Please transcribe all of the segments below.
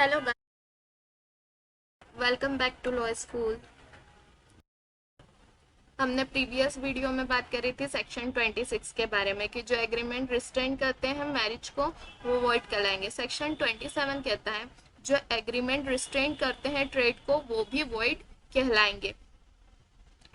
Hello guys, welcome back to law school. हमने previous video में बात करी थी सेक्शन 26 के बारे में कि जो एग्रीमेंट रिस्ट्रेन करते हैं मैरिज को वो वॉइड कहलाएंगे। सेक्शन 27 कहता है जो एग्रीमेंट रिस्ट्रेन करते हैं ट्रेड को वो भी वॉइड कहलाएंगे।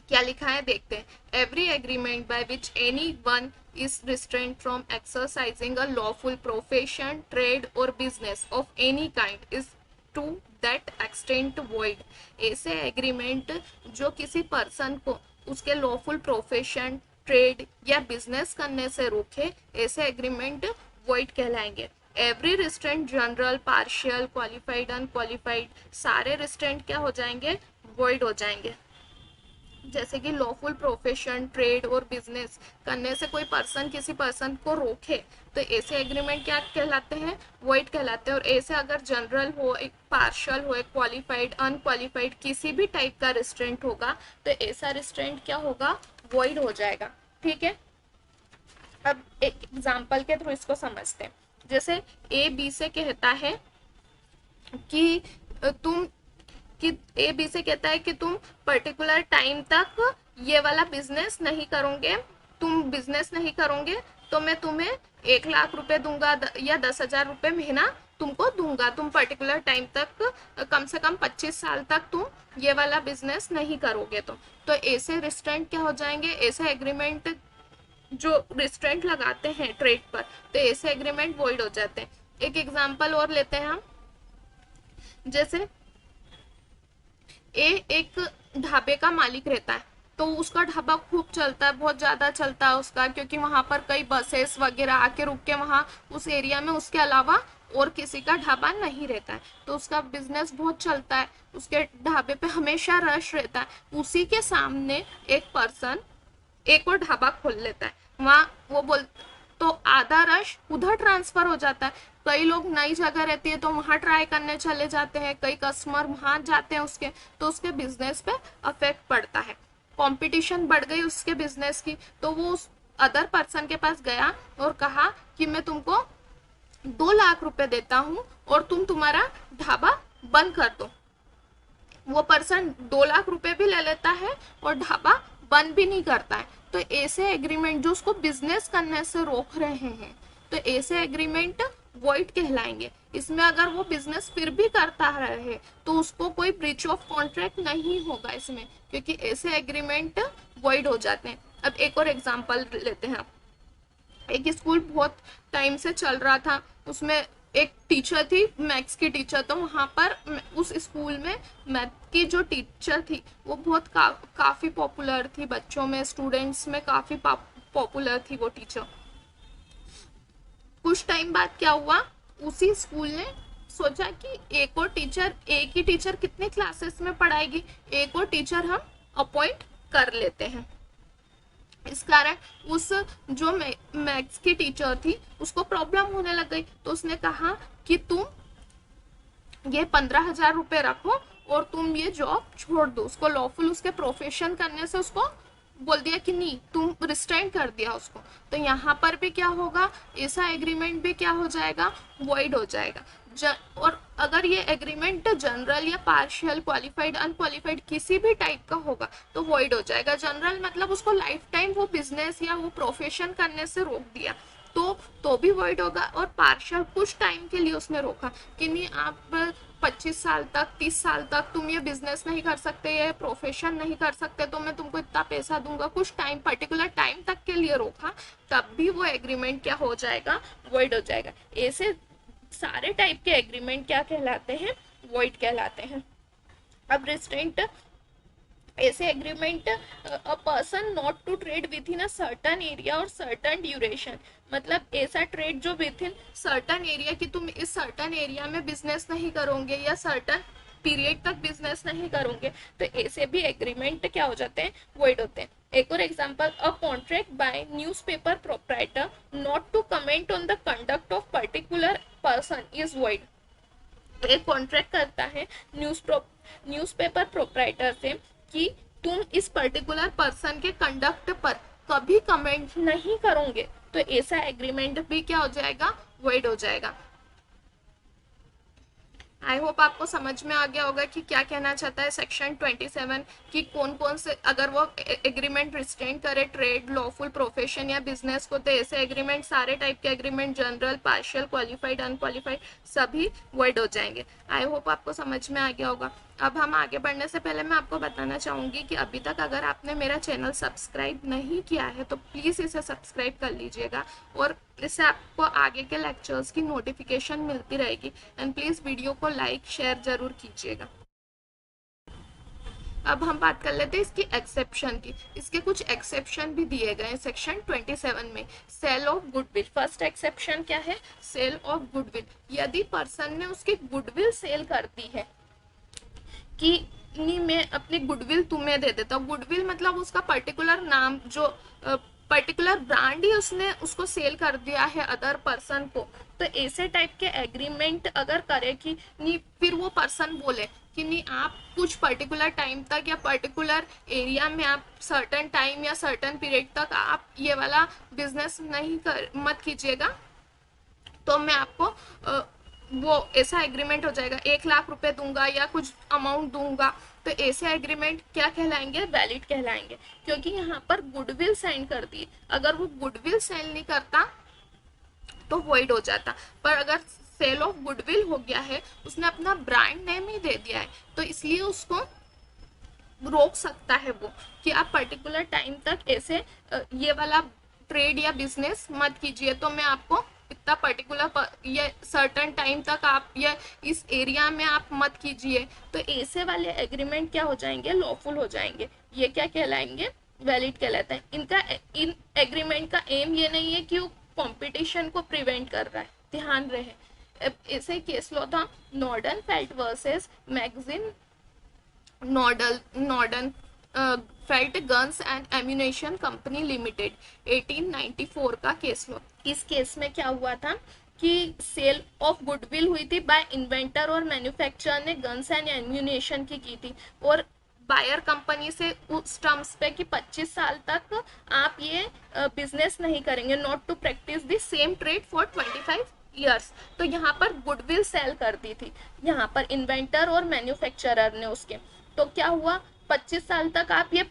क्या लिखा है देखते हैं। Every agreement by which any one is restrain from exercising a lawful profession trade और business of any kind is to that extent void. ऐसे एग्रीमेंट जो किसी पर्सन को उसके लॉफुल प्रोफेशन ट्रेड या बिजनेस करने से रोके, ऐसे एग्रीमेंट वॉइड कहलाएंगे। Every restraint general, partial, qualified, unqualified, सारे रिस्ट्रेंट क्या हो जाएंगे? वॉइड हो जाएंगे। जैसे कि लॉफुल प्रोफेशन ट्रेड और बिजनेस करने से कोई पर्सन किसी पर्सन को रोके तो ऐसे एग्रीमेंट क्या कहलाते हैं? वॉइड कहलाते हैं। और ऐसे अगर जनरल हो, एक पार्शियल हो, एक क्वालिफाइड, अनक्वालिफाइड किसी भी टाइप का रिस्ट्रेंट होगा तो ऐसा रिस्ट्रेंट क्या होगा? वॉइड हो जाएगा। ठीक है, अब एक एग्जाम्पल के थ्रू इसको समझते हैं। जैसे ए बी से कहता है कि तुम कि ए बी से कहता है कि तुम पर्टिकुलर टाइम तक ये वाला बिजनेस नहीं करोगे, तुम बिजनेस नहीं करोगे तो मैं तुम्हें 1 लाख रुपए दूंगा या 10,000 रुपए महीना तुमको दूंगा। तुम पर्टिकुलर टाइम तक कम से कम 25 साल तक तुम ये वाला बिजनेस नहीं करोगे। तो ऐसे रिस्ट्रेंट क्या हो जाएंगे? ऐसे एग्रीमेंट जो रिस्ट्रेंट लगाते हैं ट्रेड पर तो ऐसे एग्रीमेंट वॉइड हो जाते हैं। एक एग्जांपल और लेते हैं हम। जैसे एक ढाबे का मालिक रहता है तो उसका ढाबा खूब चलता है, बहुत ज्यादा चलता है उसका, क्योंकि वहां पर कई बसेस वगैरह आके रुक के वहां उस एरिया में उसके अलावा और किसी का ढाबा नहीं रहता है, तो उसका बिजनेस बहुत चलता है, उसके ढाबे पे हमेशा रश रहता है। उसी के सामने एक पर्सन एक और ढाबा खोल लेता है, वहां वो बोल तो आधा रश उधर ट्रांसफर हो जाता है। कई लोग नई जगह रहती है तो वहां ट्राई करने चले जाते हैं, कई कस्टमर वहां जाते हैं उसके, तो उसके बिजनेस पे अफेक्ट पड़ता है। कंपटीशन बढ़ गई उसके बिजनेस की, तो वो उस अदर पर्सन के पास गया और कहा कि मैं तुमको 2 लाख रुपए देता हूँ और तुम तुम्हारा ढाबा बंद कर दो। वो पर्सन 2 लाख रुपए भी ले लेता है और ढाबा बंद भी नहीं करता है। तो ऐसे एग्रीमेंट जो उसको बिजनेस करने से रोक रहे हैं तो ऐसे एग्रीमेंट वॉइड कहलाएंगे। इसमें अगर वो बिजनेस फिर भी करता रहे तो उसको कोई ब्रीच ऑफ कॉन्ट्रैक्ट नहीं होगा इसमें, क्योंकि ऐसे एग्रीमेंट वॉइड हो जाते हैं। अब एक और एग्जांपल लेते हैं। एक स्कूल बहुत टाइम से चल रहा था, उसमें एक टीचर थी, मैथ्स की टीचर। तो वहां पर उस स्कूल में मैथ की जो टीचर थी वो बहुत काफी पॉपुलर थी, बच्चों में स्टूडेंट्स में काफी पॉपुलर थी वो टीचर। कुछ टाइम बाद क्या हुआ, उसी स्कूल ने सोचा कि एक ही टीचर कितने क्लासेस में पढ़ाएगी, एक और टीचर हम अपॉइंट कर लेते हैं। इस कारण उस जो मैथ्स की टीचर थी उसको प्रॉब्लम होने लग गई, तो उसने कहा कि तुम ये 15,000 रुपए रखो और तुम ये जॉब छोड़ दो। उसको लॉफुल उसके प्रोफेशन करने से उसको बोल दिया कि नहीं, तुम रिस्ट्रेन कर दिया उसको। तो यहाँ पर भी क्या होगा, ऐसा एग्रीमेंट भी क्या हो जाएगा? वॉइड हो जाएगा। और अगर ये एग्रीमेंट जनरल या पार्शियल, क्वालिफाइड, अनक्वालिफाइड किसी भी टाइप का होगा तो वॉइड हो जाएगा। जनरल मतलब उसको लाइफ टाइम वो बिजनेस या वो प्रोफेशन करने से रोक दिया तो भी वॉइड होगा। और पार्शियल कुछ टाइम के लिए उसने रोका कि नहीं, आप 25 साल तक, 30 साल तक तुम ये बिजनेस नहीं कर सकते, ये प्रोफेशन नहीं कर सकते, तो मैं तुमको इतना पैसा दूंगा, कुछ टाइम पर्टिकुलर टाइम तक के लिए रोका, तब भी वो एग्रीमेंट क्या हो जाएगा? वॉइड हो जाएगा। ऐसे सारे टाइप के एग्रीमेंट क्या कहलाते हैं? वॉइड कहलाते हैं। अब रिस्ट्रेंट ऐसे agreement a person not to trade with in a certain area और सर्टन ड्यूरेशन, मतलब ऐसा ट्रेड जो विद इन सर्टन एरिया कि तुम इस सर्टन एरिया में बिजनेस नहीं करोगे या सर्टन पीरियड तक बिजनेस नहीं करोगे, तो ऐसे भी एग्रीमेंट क्या हो जाते हैं? वॉइड होते हैं। एक और example, a contract by newspaper proprietor not to comment on the conduct of particular person is void. एक कॉन्ट्रैक्ट करता है न्यूज़पेपर प्रोप्राइटर से कि तुम इस पर्टिकुलर पर्सन के कंडक्ट पर कभी कमेंट नहीं करोगे, तो ऐसा एग्रीमेंट भी क्या हो जाएगा? वॉइड हो जाएगा। आई होप आपको समझ में आ गया होगा कि क्या कहना चाहता है सेक्शन 27, कि कौन कौन से अगर वो एग्रीमेंट रिस्ट्रेंट करे ट्रेड, लॉफुल, प्रोफेशन या बिजनेस को, तो ऐसे एग्रीमेंट, सारे टाइप के agreement, general, partial, qualified, unqualified, सभी वर्ड हो जाएंगे। आई होप आपको समझ में आ गया होगा। अब हम आगे बढ़ने से पहले मैं आपको बताना चाहूँगी कि अभी तक अगर आपने मेरा चैनल सब्सक्राइब नहीं किया है तो प्लीज़ इसे सब्सक्राइब कर लीजिएगा, और इससे आपको आगे के लेक्चर्स की नोटिफिकेशन मिलती रहेगी। एंड प्लीज़ वीडियो को लाइक शेयर ज़रूर कीजिएगा। अब हम बात कर लेते हैं इसकी एक्सेप्शन की। इसके कुछ एक्सेप्शन भी दिए गए हैं सेक्शन 27 में। Sale of goodwill, first exception क्या है? Sale of goodwill. यदि पर्सन ने उसकी गुडविल सेल कर दी है कि नहीं मैं अपनी गुडविल तुम्हें दे देता हूँ, गुडविल मतलब उसका पर्टिकुलर नाम, जो पर्टिकुलर ब्रांड ही उसने उसको सेल कर दिया है अदर पर्सन को, तो ऐसे टाइप के एग्रीमेंट अगर करे कि नहीं, फिर वो पर्सन बोले कि नहीं आप कुछ पर्टिकुलर टाइम तक या पर्टिकुलर एरिया में आप सर्टन टाइम या सर्टन पीरियड तक आप ये वाला बिजनेस नहीं कर मत कीजिएगा, तो मैं आपको वो ऐसा एग्रीमेंट हो जाएगा, 1 लाख रुपए दूंगा या कुछ अमाउंट दूंगा, तो ऐसे एग्रीमेंट क्या कहलाएंगे? वैलिड कहलाएंगे, क्योंकि यहाँ पर गुडविल साइन कर दी। अगर वो गुडविल साइन नहीं करता तो वॉइड हो जाता, पर अगर सेल ऑफ गुडविल हो गया है, उसने अपना ब्रांड नेम ही दे दिया है, तो इसलिए उसको रोक सकता है वो कि आप पर्टिकुलर टाइम तक ऐसे ये वाला ट्रेड या बिजनेस मत कीजिए, तो मैं आपको इतना पर्टिकुलर ये सर्टन टाइम तक आप ये इस एरिया में आप मत कीजिए, तो ऐसे वाले एग्रीमेंट क्या हो जाएंगे? लॉफुल हो जाएंगे। ये क्या कहलाएंगे? वैलिड कहलाता है। इनका इन एग्रीमेंट का एम ये नहीं है कि वो कंपटीशन को प्रिवेंट कर रहा है, ध्यान रहे। ऐसे केस लॉ था Nordenfelt versus Maxim Nordenfelt guns and ammunition company limited, 1894 का केस लो। इस केस में क्या हुआ था कि सेल ऑफ गुडविल हुई थी बाय इन्वेंटर और मैन्युफैक्चरर ने गन्स एंड एम्यूनेशन की थी, और बायर कंपनी से उस टर्म्स पे कि 25 साल तक आप ये बिजनेस नहीं करेंगे, not to practice the same trade for 25 years. तो यहाँ पर गुडविल सेल कर दी थी यहाँ पर इन्वेंटर और मैन्युफैक्चरर ने उसके, तो क्या हुआ? 25 साल तक आप ये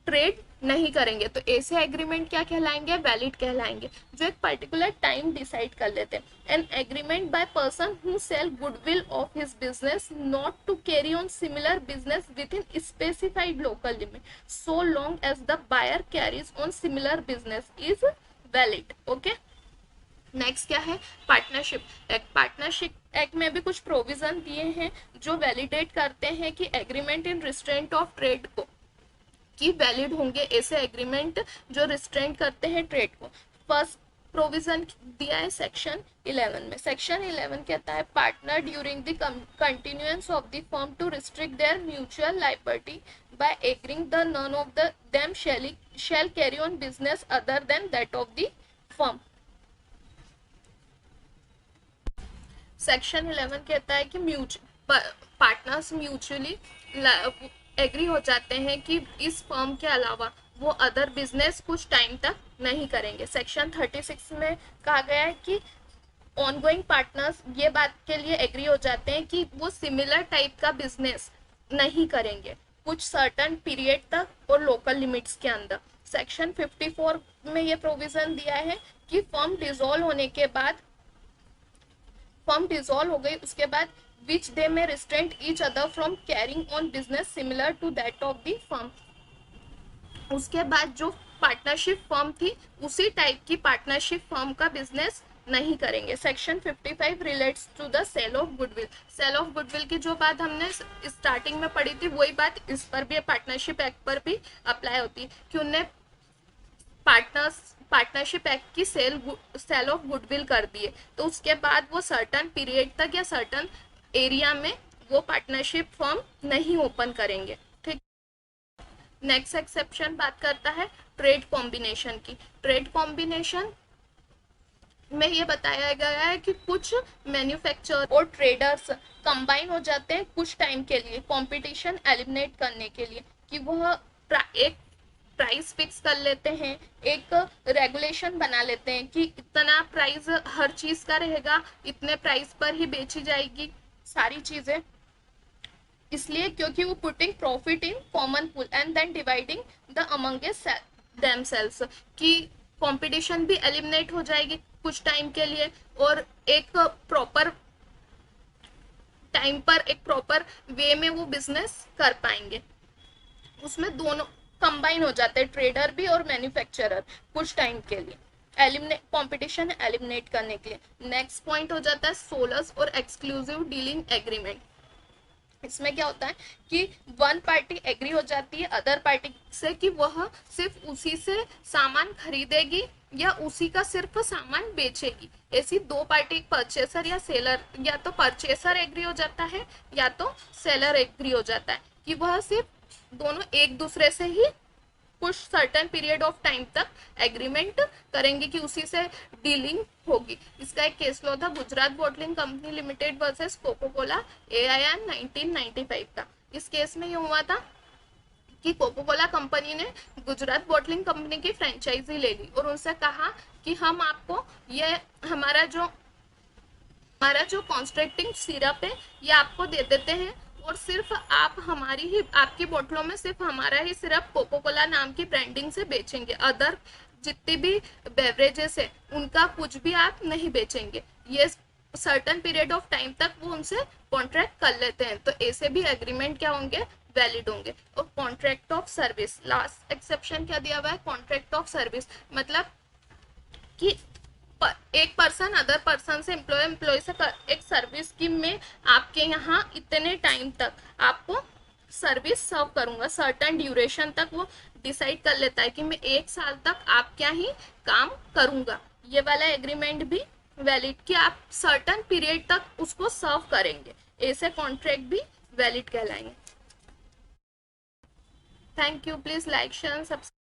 ट्रेड नहीं करेंगे, तो ऐसे एग्रीमेंट क्या कहलाएंगे? वैलिड कहलाएंगे, जो एक पर्टिकुलर टाइम डिसाइड कर लेते हैं। An agreement by person who sell goodwill of his business not to carry on similar business within specified local limit so long as the buyer carries on similar business is valid. Okay, next क्या है? Partnership act. Partnership act में भी कुछ provision दिए हैं जो validate करते हैं कि agreement in restraint of trade को कि वैलिड होंगे ऐसे एग्रीमेंट जो रिस्ट्रेंट करते हैं ट्रेड को। फर्स्ट प्रोविजन दिया है सेक्शन 11 में। सेक्शन 11 कहता है partner during the continuance of the firm to restrict their mutual liability by agreeing the none of them shall carry on business other than that of the firm। Section 11 कहता है कि partners mutually agree हो जाते हैं कि इस firm के अलावा वो अदर बिजनेस कुछ टाइम तक नहीं करेंगे। सेक्शन 36 में कहा गया है कि ऑनगोइंग पार्टनर्स ये बात के लिए एग्री हो जाते हैं कि वो सिमिलर टाइप का बिजनेस नहीं करेंगे कुछ सर्टन पीरियड तक और लोकल लिमिट्स के अंदर। सेक्शन 54 में ये प्रोविजन दिया है कि फर्म डिसॉल्व होने के बाद, फर्म डिसॉल्व हो गई उसके बाद which they may restrain each other from carrying on business similar to that of the firm। उसके बाद जो पार्टनरशिप फर्म थी उसी टाइप की पार्टनरशिप फर्म का बिजनेस नहीं करेंगे। Section 55 relates to the sale of goodwill. Sale of goodwill की जो बात हमने स्टार्टिंग में पढ़ी थी वही बात इस पर भी, पार्टनरशिप एक्ट पर भी अप्लाई होती है कि उन्हें पार्टनरशिप एक्ट की सेल ऑफ गुडविल कर दिए, तो उसके बाद वो सर्टन पीरियड तक या सर्टन एरिया में वो पार्टनरशिप फर्म नहीं ओपन करेंगे। ठीक, नेक्स्ट एक्सेप्शन बात करता है ट्रेड कॉम्बिनेशन की। ट्रेड कॉम्बिनेशन में ये बताया गया है कि कुछ मैन्युफैक्चरर और ट्रेडर्स कंबाइन हो जाते हैं कुछ टाइम के लिए कंपटीशन एलिमिनेट करने के लिए, कि वह एक प्राइस फिक्स कर लेते हैं, एक रेगुलेशन बना लेते हैं कि इतना प्राइस हर चीज का रहेगा, इतने प्राइस पर ही बेची जाएगी, सारी चीजें, इसलिए क्योंकि वो putting profit in common pool and then dividing the among themselves, कि कंपटीशन भी एलिमिनेट हो जाएगी कुछ टाइम के लिए, और एक प्रॉपर टाइम पर एक प्रॉपर वे में वो बिजनेस कर पाएंगे। उसमें दोनों कंबाइन हो जाते हैं, ट्रेडर भी और मैन्युफैक्चरर, कुछ टाइम के लिए एलिमिनेट कंपटीशन एलिमिनेट करने के लिए। नेक्स्ट पॉइंट हो जाता है सोलस और एक्सक्लूसिव डीलिंग एग्रीमेंट। इसमें क्या होता है कि वन पार्टी एग्री हो जाती है अदर पार्टी से कि वह सिर्फ उसी से सामान खरीदेगी या उसी का सिर्फ सामान बेचेगी। ऐसी दो पार्टी, परचेसर या सेलर, या तो परचेसर एग्री हो जाता है या तो सेलर एग्री हो जाता है कि वह सिर्फ दोनों एक दूसरे से ही कुछ सर्टेन पीरियड ऑफ टाइम तक एग्रीमेंट करेंगे कि उसी से डीलिंग होगी। इसका एक केस लॉ था Gujarat bottling company limited versus Coca Cola AIN 1995 का। इस केस में ये हुआ था कि कोको कोला कंपनी ने गुजरात बॉटलिंग कंपनी की फ्रेंचाइजी ले ली और उनसे कहा कि हम आपको ये हमारा जो कॉन्स्ट्रक्टिंग सिरप है ये आपको दे देते हैं, और सिर्फ आप हमारी ही आपकी बोतलों में सिर्फ हमारा ही सिरप कोको कोला नाम की ब्रांडिंग से बेचेंगे, अदर जितनी भी बेवरेजेस है उनका कुछ भी आप नहीं बेचेंगे। ये सर्टन पीरियड ऑफ टाइम तक वो उनसे कॉन्ट्रैक्ट कर लेते हैं, तो ऐसे भी एग्रीमेंट क्या होंगे, वैलिड होंगे। और contract of service, last exception क्या दिया हुआ है, कॉन्ट्रैक्ट ऑफ सर्विस, मतलब कि एक पर्सन अदर पर्सन से एम्प्लॉय से एक सर्विस की मैं आपके यहाँ इतने टाइम तक आपको सर्विस सर्व करूंगा, सर्टन ड्यूरेशन तक वो डिसाइड कर लेता है कि मैं 1 साल तक आपके यहाँ ही काम करूंगा। ये वाला एग्रीमेंट भी वैलिड कि आप सर्टन पीरियड तक उसको सर्व करेंगे, ऐसे कॉन्ट्रैक्ट भी वैलिड कहलाएंगे। Thank you, please like share subscribe.